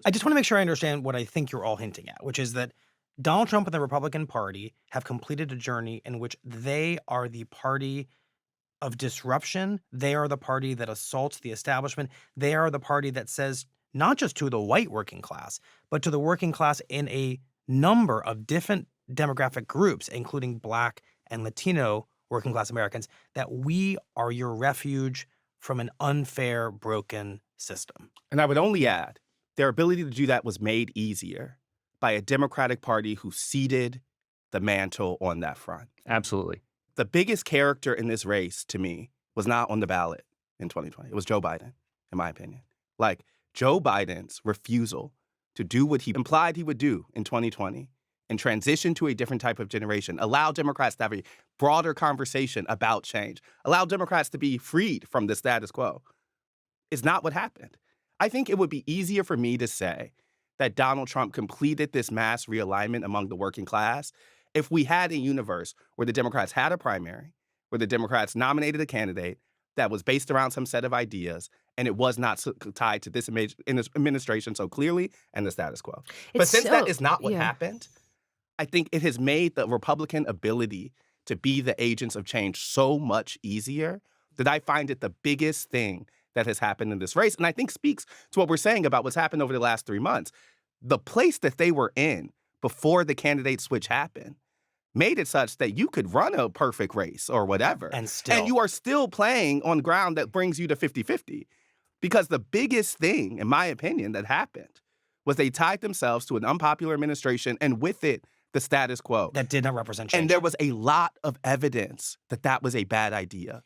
I just want to make sure I understand what I think you're all hinting at, which is that Donald Trump and the Republican Party have completed a journey in which they are the party of disruption. They are the party that assaults the establishment. They are the party that says not just to the white working class, but to the working class in a number of different demographic groups, including Black and Latino working class Americans, that we are your refuge from an unfair, broken system. And I would only add, their ability to do that was made easier by a Democratic Party who ceded the mantle on that front. Absolutely. The biggest character in this race, to me, was not on the ballot in 2020. It was Joe Biden, in my opinion. Like, Joe Biden's refusal to do what he implied he would do in 2020 and transition to a different type of generation, allow Democrats to have a broader conversation about change, allow Democrats to be freed from the status quo, is not what happened. I think it would be easier for me to say that Donald Trump completed this mass realignment among the working class if we had a universe where the Democrats had a primary, where the Democrats nominated a candidate that was based around some set of ideas, and it was not tied to this administration so clearly and the status quo. But since that is not what happened, I think it has made the Republican ability to be the agents of change so much easier that I find it the biggest thing that has happened in this race. And I think speaks to what we're saying about what's happened over the last 3 months. The place that they were in before the candidate switch happened made it such that you could run a perfect race or whatever. And you are still playing on ground that brings you to 50-50. Because the biggest thing, in my opinion, that happened was they tied themselves to an unpopular administration and with it, the status quo. That did not represent change. And there was a lot of evidence that that was a bad idea.